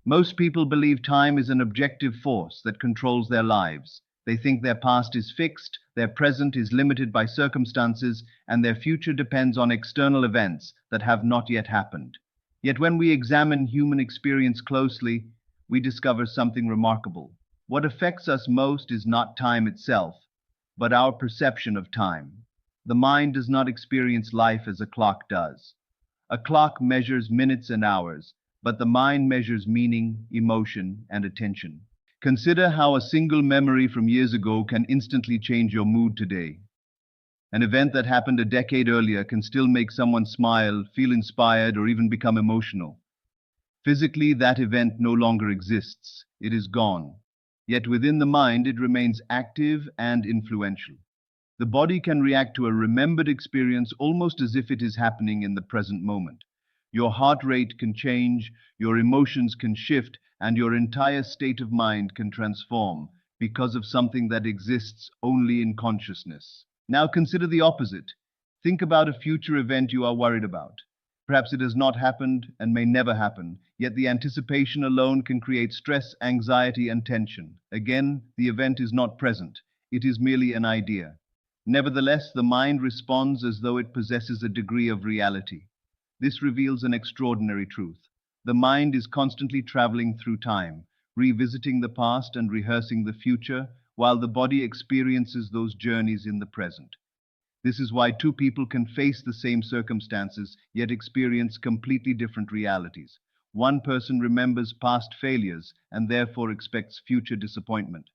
Most people believe time is an objective force that controls their lives. They think their past is fixed, their present is limited by circumstances, and their future depends on external events that have not yet happened. Yet when we examine human experience closely, we discover something remarkable. What affects us most is not time itself, but our perception of time. The mind does not experience life as a clock does. A clock measures minutes and hours, but the mind measures meaning, emotion, and attention. Consider how a single memory from years ago can instantly change your mood today. An event that happened a decade earlier can still make someone smile, feel inspired, or even become emotional. Physically, that event no longer exists. It is gone. Yet within the mind, it remains active and influential. The body can react to a remembered experience almost as if it is happening in the present moment. Your heart rate can change, your emotions can shift, and your entire state of mind can transform because of something that exists only in consciousness. Now consider the opposite. Think about a future event you are worried about. Perhaps it has not happened and may never happen, yet the anticipation alone can create stress, anxiety, and tension. Again, the event is not present. It is merely an idea. Nevertheless, the mind responds as though it possesses a degree of reality. This reveals an extraordinary truth. The mind is constantly traveling through time, revisiting the past and rehearsing the future, while the body experiences those journeys in the present. This is why two people can face the same circumstances, yet experience completely different realities. One person remembers past failures and therefore expects future disappointment.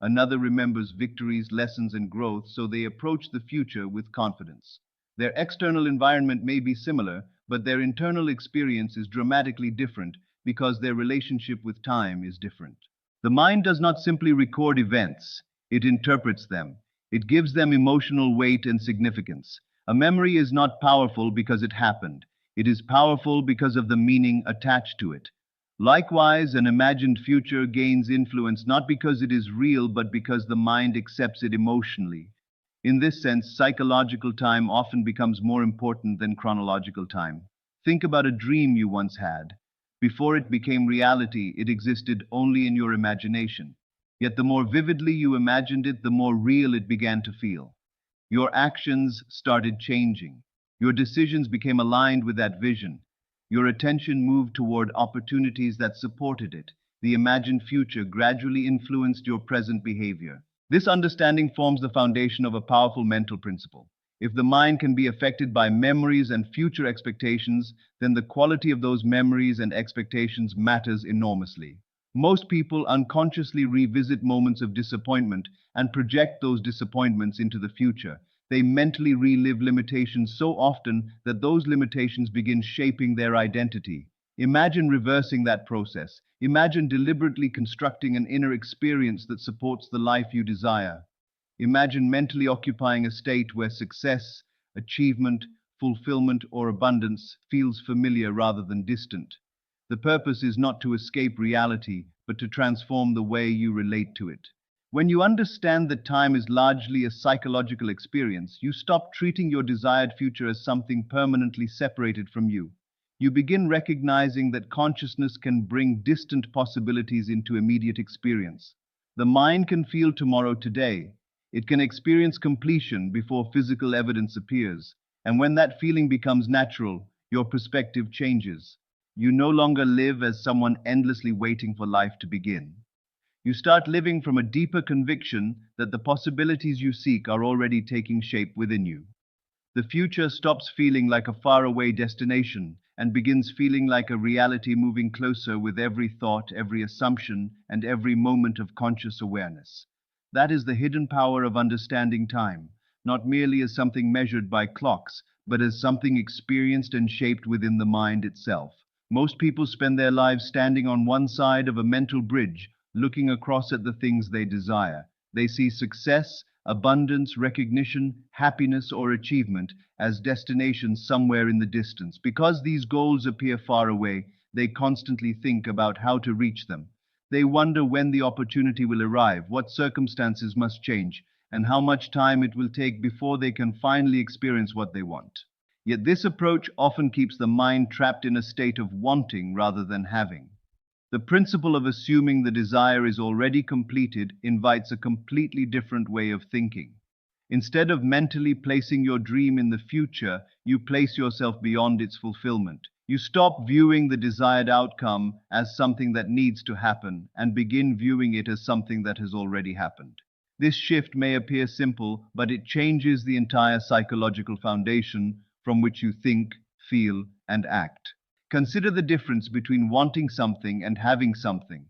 Another remembers victories, lessons, and growth, so they approach the future with confidence. Their external environment may be similar, but their internal experience is dramatically different because their relationship with time is different. The mind does not simply record events, it interprets them. It gives them emotional weight and significance. A memory is not powerful because it happened. It is powerful because of the meaning attached to it. Likewise, an imagined future gains influence not because it is real, but because the mind accepts it emotionally. In this sense, psychological time often becomes more important than chronological time. Think about a dream you once had. Before it became reality, it existed only in your imagination. Yet the more vividly you imagined it, the more real it began to feel. Your actions started changing. Your decisions became aligned with that vision. Your attention moved toward opportunities that supported it. The imagined future gradually influenced your present behavior. This understanding forms the foundation of a powerful mental principle. If the mind can be affected by memories and future expectations, then the quality of those memories and expectations matters enormously. Most people unconsciously revisit moments of disappointment and project those disappointments into the future. They mentally relive limitations so often that those limitations begin shaping their identity. Imagine reversing that process. Imagine deliberately constructing an inner experience that supports the life you desire. Imagine mentally occupying a state where success, achievement, fulfillment, or abundance feels familiar rather than distant. The purpose is not to escape reality, but to transform the way you relate to it. When you understand that time is largely a psychological experience, you stop treating your desired future as something permanently separated from you. You begin recognizing that consciousness can bring distant possibilities into immediate experience. The mind can feel tomorrow today. It can experience completion before physical evidence appears. And when that feeling becomes natural, your perspective changes. You no longer live as someone endlessly waiting for life to begin. You start living from a deeper conviction that the possibilities you seek are already taking shape within you. The future stops feeling like a faraway destination and begins feeling like a reality moving closer with every thought, every assumption, and every moment of conscious awareness. That is the hidden power of understanding time, not merely as something measured by clocks, but as something experienced and shaped within the mind itself. Most people spend their lives standing on one side of a mental bridge, looking across at the things they desire. They see success, abundance, recognition, happiness, or achievement as destinations somewhere in the distance. Because these goals appear far away, they constantly think about how to reach them. They wonder when the opportunity will arrive, what circumstances must change, and how much time it will take before they can finally experience what they want. Yet this approach often keeps the mind trapped in a state of wanting rather than having. The principle of assuming the desire is already completed invites a completely different way of thinking. Instead of mentally placing your dream in the future, you place yourself beyond its fulfillment. You stop viewing the desired outcome as something that needs to happen and begin viewing it as something that has already happened. This shift may appear simple, but it changes the entire psychological foundation from which you think, feel, and act. Consider the difference between wanting something and having something.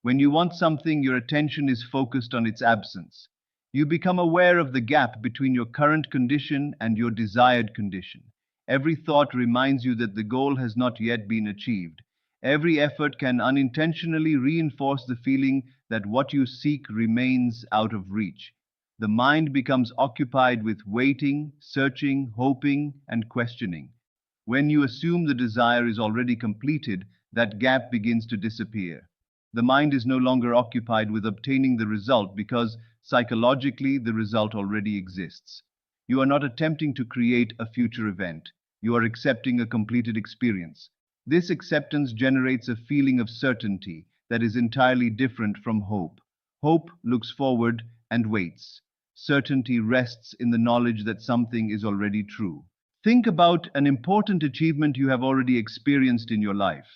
When you want something, your attention is focused on its absence. You become aware of the gap between your current condition and your desired condition. Every thought reminds you that the goal has not yet been achieved. Every effort can unintentionally reinforce the feeling that what you seek remains out of reach. The mind becomes occupied with waiting, searching, hoping, and questioning. When you assume the desire is already completed, that gap begins to disappear. The mind is no longer occupied with obtaining the result because psychologically the result already exists. You are not attempting to create a future event. You are accepting a completed experience. This acceptance generates a feeling of certainty that is entirely different from hope. Hope looks forward and waits. Certainty rests in the knowledge that something is already true. Think about an important achievement you have already experienced in your life.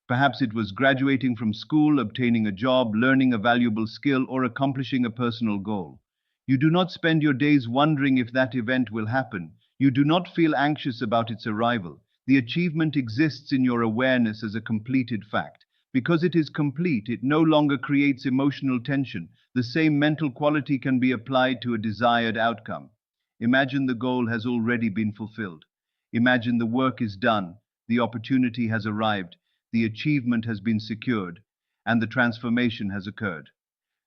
Perhaps it was graduating from school, obtaining a job, learning a valuable skill, or accomplishing a personal goal. You do not spend your days wondering if that event will happen. You do not feel anxious about its arrival. The achievement exists in your awareness as a completed fact. Because it is complete, it no longer creates emotional tension. The same mental quality can be applied to a desired outcome. Imagine the goal has already been fulfilled. Imagine the work is done, the opportunity has arrived, the achievement has been secured, and the transformation has occurred.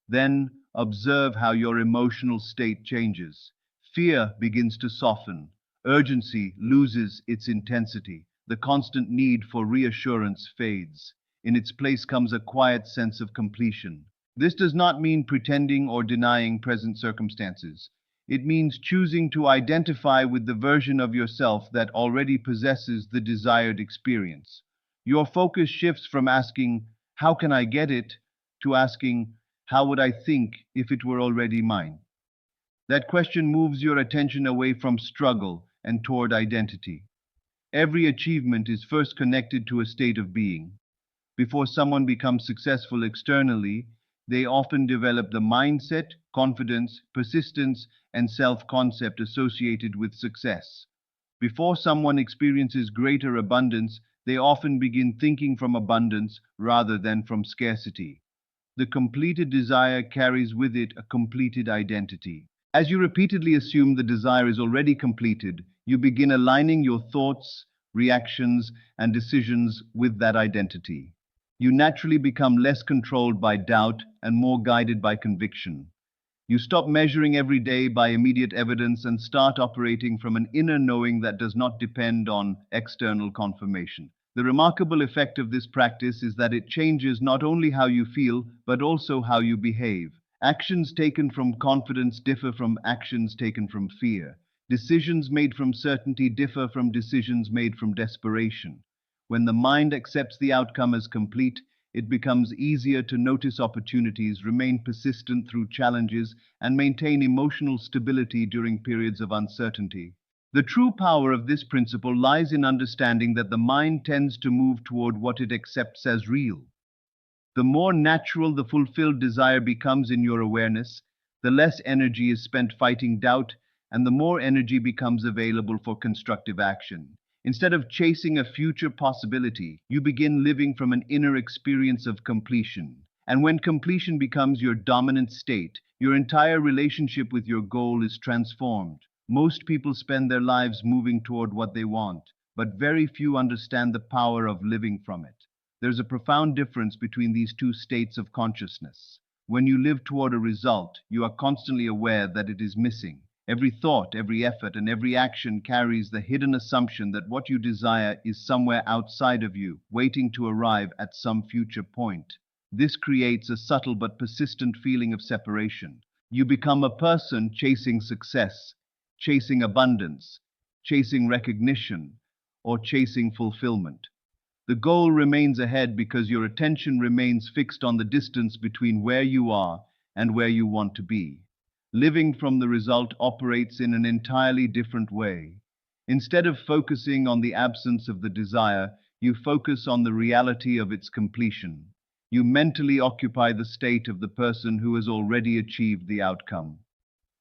Then observe how your emotional state changes. Fear begins to soften. Urgency loses its intensity. The constant need for reassurance fades. In its place comes a quiet sense of completion. This does not mean pretending or denying present circumstances. It means choosing to identify with the version of yourself that already possesses the desired experience. Your focus shifts from asking, "How can I get it?" to asking, "How would I think if it were already mine?" That question moves your attention away from struggle and toward identity. Every achievement is first connected to a state of being. Before someone becomes successful externally, they often develop the mindset, confidence, persistence, and self-concept associated with success. Before someone experiences greater abundance, they often begin thinking from abundance rather than from scarcity. The completed desire carries with it a completed identity. As you repeatedly assume the desire is already completed, you begin aligning your thoughts, reactions, and decisions with that identity. You naturally become less controlled by doubt and more guided by conviction. You stop measuring every day by immediate evidence and start operating from an inner knowing that does not depend on external confirmation. The remarkable effect of this practice is that it changes not only how you feel, but also how you behave. Actions taken from confidence differ from actions taken from fear. Decisions made from certainty differ from decisions made from desperation. When the mind accepts the outcome as complete, it becomes easier to notice opportunities, remain persistent through challenges, and maintain emotional stability during periods of uncertainty. The true power of this principle lies in understanding that the mind tends to move toward what it accepts as real. The more natural the fulfilled desire becomes in your awareness, the less energy is spent fighting doubt, and the more energy becomes available for constructive action. Instead of chasing a future possibility, you begin living from an inner experience of completion. And when completion becomes your dominant state, your entire relationship with your goal is transformed. Most people spend their lives moving toward what they want, but very few understand the power of living from it. There's a profound difference between these two states of consciousness. When you live toward a result, you are constantly aware that it is missing. Every thought, every effort, and every action carries the hidden assumption that what you desire is somewhere outside of you, waiting to arrive at some future point. This creates a subtle but persistent feeling of separation. You become a person chasing success, chasing abundance, chasing recognition, or chasing fulfillment. The goal remains ahead because your attention remains fixed on the distance between where you are and where you want to be. Living from the result operates in an entirely different way. Instead of focusing on the absence of the desire, you focus on the reality of its completion. You mentally occupy the state of the person who has already achieved the outcome.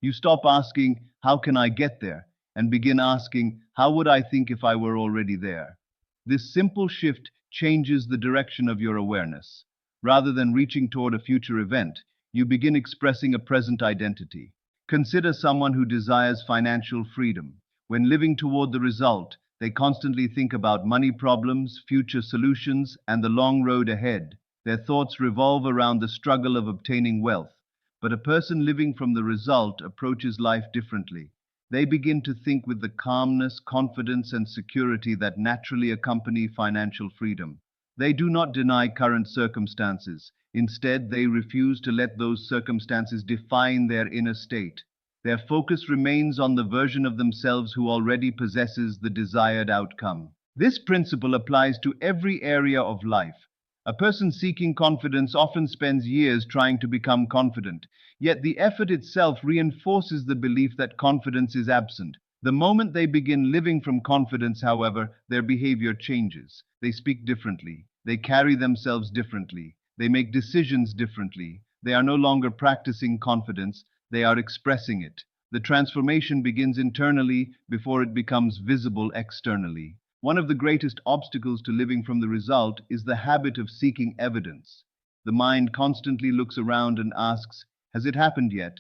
You stop asking, "How can I get there?" and begin asking, "How would I think if I were already there?" This simple shift changes the direction of your awareness. Rather than reaching toward a future event, you begin expressing a present identity. Consider someone who desires financial freedom. When living toward the result, they constantly think about money problems, future solutions, and the long road ahead. Their thoughts revolve around the struggle of obtaining wealth. But a person living from the result approaches life differently. They begin to think with the calmness, confidence, and security that naturally accompany financial freedom. They do not deny current circumstances. Instead, they refuse to let those circumstances define their inner state. Their focus remains on the version of themselves who already possesses the desired outcome. This principle applies to every area of life. A person seeking confidence often spends years trying to become confident, yet the effort itself reinforces the belief that confidence is absent. The moment they begin living from confidence, however, their behavior changes. They speak differently. They carry themselves differently. They make decisions differently. They are no longer practicing confidence, they are expressing it. The transformation begins internally before it becomes visible externally. One of the greatest obstacles to living from the result is the habit of seeking evidence. The mind constantly looks around and asks, "Has it happened yet?"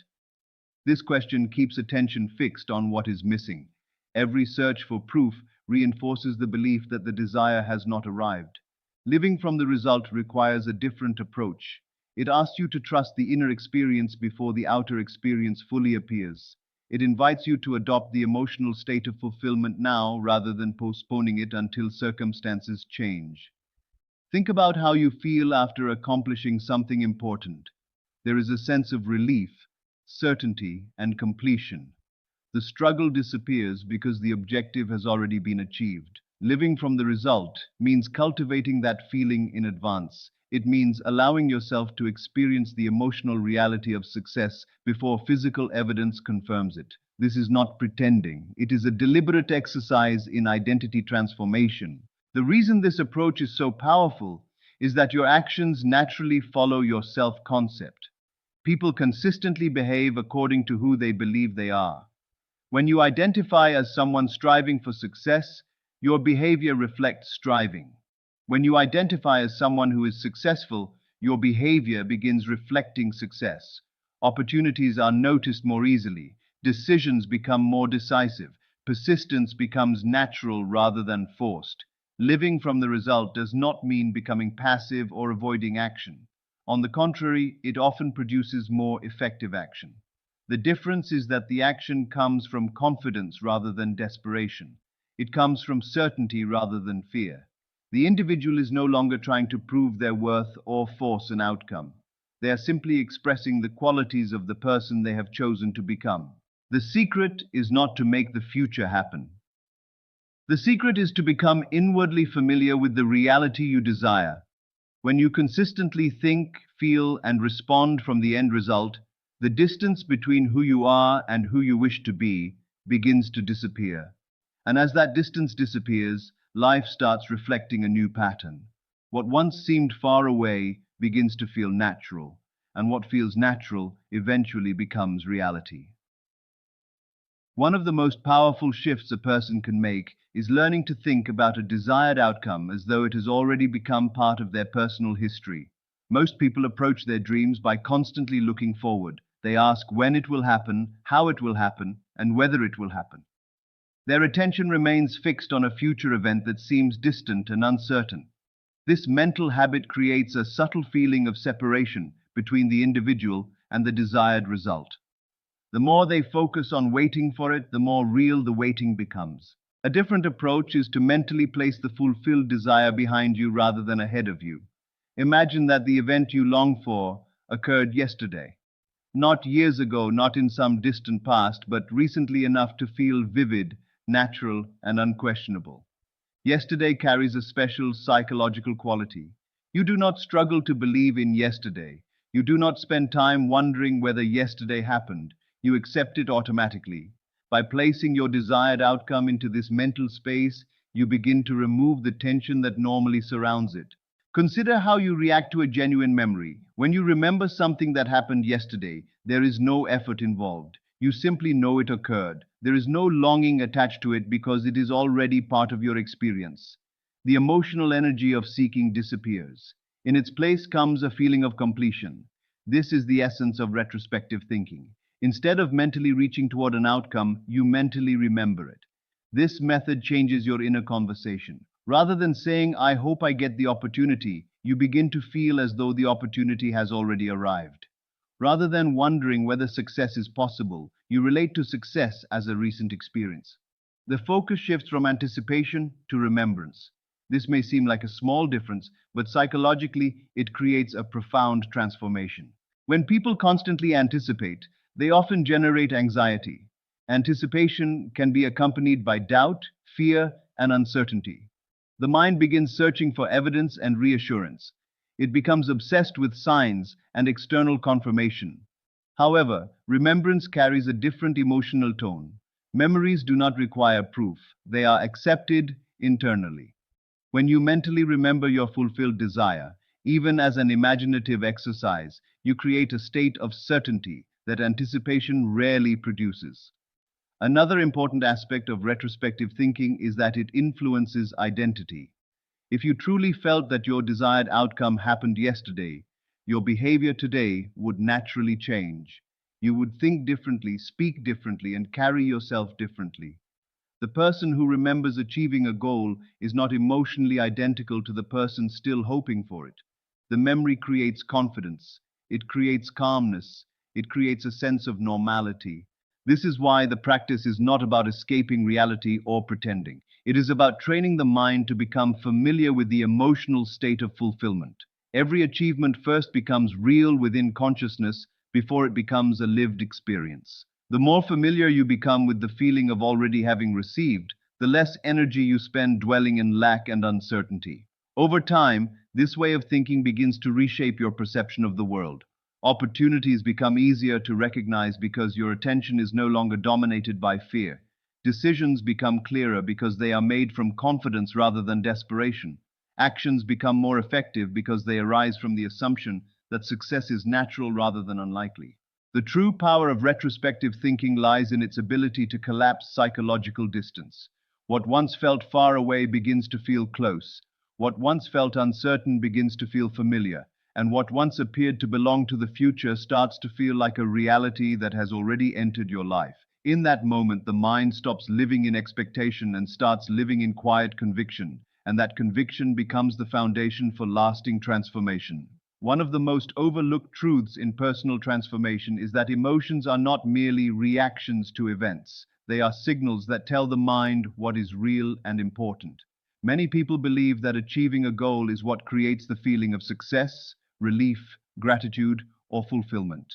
This question keeps attention fixed on what is missing. Every search for proof reinforces the belief that the desire has not arrived. Living from the result requires a different approach. It asks you to trust the inner experience before the outer experience fully appears. It invites you to adopt the emotional state of fulfillment now rather than postponing it until circumstances change. Think about how you feel after accomplishing something important. There is a sense of relief, certainty, and completion. The struggle disappears because the objective has already been achieved. Living from the result means cultivating that feeling in advance. It means allowing yourself to experience the emotional reality of success before physical evidence confirms it. This is not pretending. It is a deliberate exercise in identity transformation. The reason this approach is so powerful is that your actions naturally follow your self-concept. People consistently behave according to who they believe they are. When you identify as someone striving for success, your behavior reflects striving. When you identify as someone who is successful, your behavior begins reflecting success. Opportunities are noticed more easily, decisions become more decisive, persistence becomes natural rather than forced. Living from the result does not mean becoming passive or avoiding action. On the contrary, it often produces more effective action. The difference is that the action comes from confidence rather than desperation. It comes from certainty rather than fear. The individual is no longer trying to prove their worth or force an outcome. They are simply expressing the qualities of the person they have chosen to become. The secret is not to make the future happen. The secret is to become inwardly familiar with the reality you desire. When you consistently think, feel, and respond from the end result, the distance between who you are and who you wish to be begins to disappear. And as that distance disappears, life starts reflecting a new pattern. What once seemed far away begins to feel natural, and what feels natural eventually becomes reality. One of the most powerful shifts a person can make is learning to think about a desired outcome as though it has already become part of their personal history. Most people approach their dreams by constantly looking forward. They ask when it will happen, how it will happen, and whether it will happen. Their attention remains fixed on a future event that seems distant and uncertain. This mental habit creates a subtle feeling of separation between the individual and the desired result. The more they focus on waiting for it, the more real the waiting becomes. A different approach is to mentally place the fulfilled desire behind you rather than ahead of you. Imagine that the event you long for occurred yesterday. Not years ago, not in some distant past, but recently enough to feel vivid, natural, and unquestionable. Yesterday carries a special psychological quality. You do not struggle to believe in yesterday. You do not spend time wondering whether yesterday happened. You accept it automatically. By placing your desired outcome into this mental space, you begin to remove the tension that normally surrounds it. Consider how you react to a genuine memory. When you remember something that happened yesterday, there is no effort involved. You simply know it occurred. There is no longing attached to it because it is already part of your experience. The emotional energy of seeking disappears. In its place comes a feeling of completion. This is the essence of retrospective thinking. Instead of mentally reaching toward an outcome, you mentally remember it. This method changes your inner conversation. Rather than saying, I hope I get the opportunity, you begin to feel as though the opportunity has already arrived. Rather than wondering whether success is possible, you relate to success as a recent experience. The focus shifts from anticipation to remembrance. This may seem like a small difference, but psychologically, it creates a profound transformation. When people constantly anticipate, they often generate anxiety. Anticipation can be accompanied by doubt, fear, and uncertainty. The mind begins searching for evidence and reassurance. It becomes obsessed with signs and external confirmation. However, remembrance carries a different emotional tone. Memories do not require proof, they are accepted internally. When you mentally remember your fulfilled desire, even as an imaginative exercise, you create a state of certainty that anticipation rarely produces. Another important aspect of retrospective thinking is that it influences identity. If you truly felt that your desired outcome happened yesterday, your behavior today would naturally change. You would think differently, speak differently, and carry yourself differently. The person who remembers achieving a goal is not emotionally identical to the person still hoping for it. The memory creates confidence, it creates calmness, it creates a sense of normality. This is why the practice is not about escaping reality or pretending. It is about training the mind to become familiar with the emotional state of fulfillment. Every achievement first becomes real within consciousness before it becomes a lived experience. The more familiar you become with the feeling of already having received, the less energy you spend dwelling in lack and uncertainty. Over time, this way of thinking begins to reshape your perception of the world. Opportunities become easier to recognize because your attention is no longer dominated by fear. Decisions become clearer because they are made from confidence rather than desperation. Actions become more effective because they arise from the assumption that success is natural rather than unlikely. The true power of retrospective thinking lies in its ability to collapse psychological distance. What once felt far away begins to feel close. What once felt uncertain begins to feel familiar. And what once appeared to belong to the future starts to feel like a reality that has already entered your life. In that moment, the mind stops living in expectation and starts living in quiet conviction, and that conviction becomes the foundation for lasting transformation. One of the most overlooked truths in personal transformation is that emotions are not merely reactions to events. They are signals that tell the mind what is real and important. Many people believe that achieving a goal is what creates the feeling of success, relief, gratitude, or fulfillment.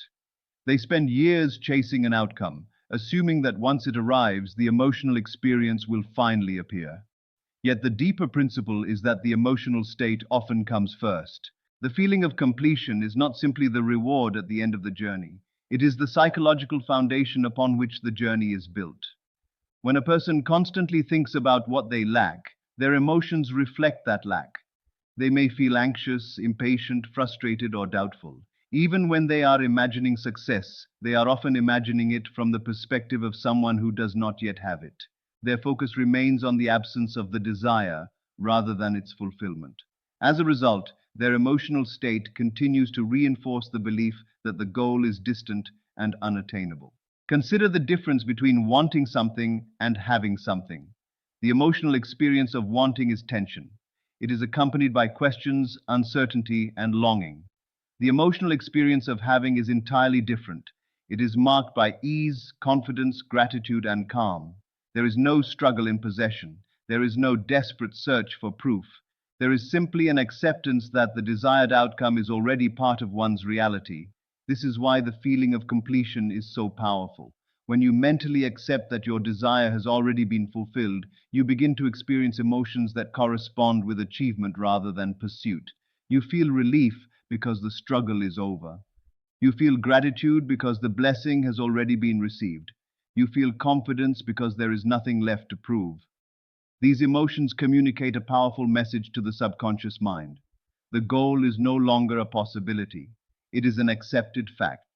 They spend years chasing an outcome, assuming that once it arrives, the emotional experience will finally appear. Yet the deeper principle is that the emotional state often comes first. The feeling of completion is not simply the reward at the end of the journey. It is the psychological foundation upon which the journey is built. When a person constantly thinks about what they lack, their emotions reflect that lack. They may feel anxious, impatient, frustrated, or doubtful. Even when they are imagining success, they are often imagining it from the perspective of someone who does not yet have it. Their focus remains on the absence of the desire rather than its fulfillment. As a result, their emotional state continues to reinforce the belief that the goal is distant and unattainable. Consider the difference between wanting something and having something. The emotional experience of wanting is tension. It is accompanied by questions, uncertainty, and longing. The emotional experience of having is entirely different. It is marked by ease, confidence, gratitude, and calm. There is no struggle in possession. There is no desperate search for proof. There is simply an acceptance that the desired outcome is already part of one's reality. This is why the feeling of completion is so powerful. When you mentally accept that your desire has already been fulfilled, you begin to experience emotions that correspond with achievement rather than pursuit. You feel relief because the struggle is over. You feel gratitude because the blessing has already been received. You feel confidence because there is nothing left to prove. These emotions communicate a powerful message to the subconscious mind. The goal is no longer a possibility. It is an accepted fact.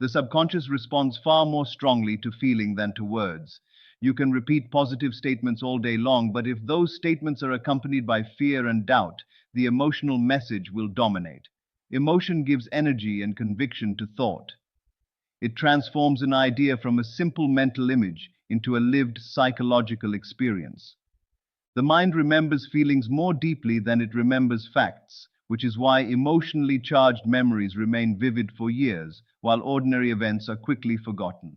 The subconscious responds far more strongly to feeling than to words. You can repeat positive statements all day long, but if those statements are accompanied by fear and doubt, the emotional message will dominate. Emotion gives energy and conviction to thought. It transforms an idea from a simple mental image into a lived psychological experience. The mind remembers feelings more deeply than it remembers facts, which is why emotionally charged memories remain vivid for years, while ordinary events are quickly forgotten.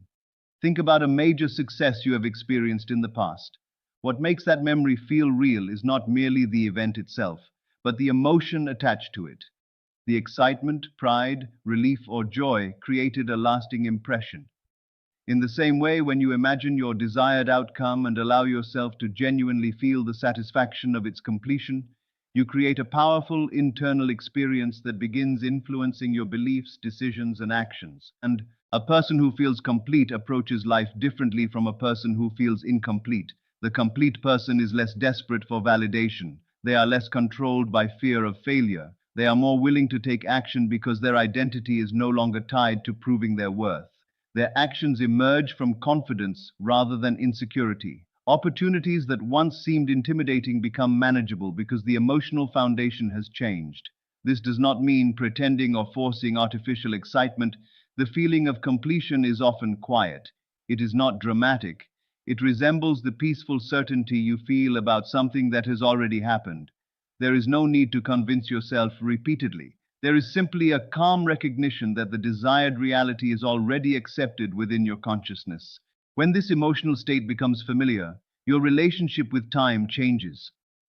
Think about a major success you have experienced in the past. What makes that memory feel real is not merely the event itself, but the emotion attached to it. The excitement, pride, relief, or joy created a lasting impression. In the same way, when you imagine your desired outcome and allow yourself to genuinely feel the satisfaction of its completion, you create a powerful internal experience that begins influencing your beliefs, decisions, and actions. And a person who feels complete approaches life differently from a person who feels incomplete. The complete person is less desperate for validation. They are less controlled by fear of failure. They are more willing to take action because their identity is no longer tied to proving their worth. Their actions emerge from confidence rather than insecurity. Opportunities that once seemed intimidating become manageable because the emotional foundation has changed. This does not mean pretending or forcing artificial excitement. The feeling of completion is often quiet. It is not dramatic. It resembles the peaceful certainty you feel about something that has already happened. There is no need to convince yourself repeatedly. There is simply a calm recognition that the desired reality is already accepted within your consciousness. When this emotional state becomes familiar, your relationship with time changes.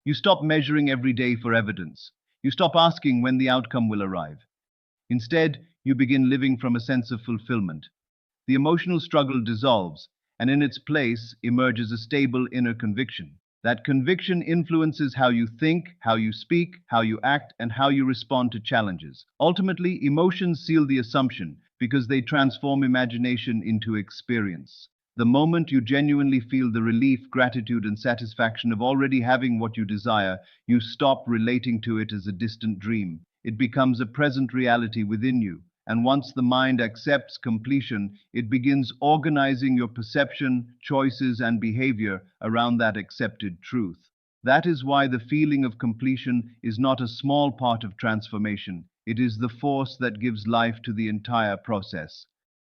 You stop measuring every day for evidence. You stop asking when the outcome will arrive. Instead, you begin living from a sense of fulfillment. The emotional struggle dissolves, and in its place emerges a stable inner conviction. That conviction influences how you think, how you speak, how you act, and how you respond to challenges. Ultimately, emotions seal the assumption because they transform imagination into experience. The moment you genuinely feel the relief, gratitude, and satisfaction of already having what you desire, you stop relating to it as a distant dream. It becomes a present reality within you. And once the mind accepts completion, it begins organizing your perception, choices, and behavior around that accepted truth. That is why the feeling of completion is not a small part of transformation. It is the force that gives life to the entire process.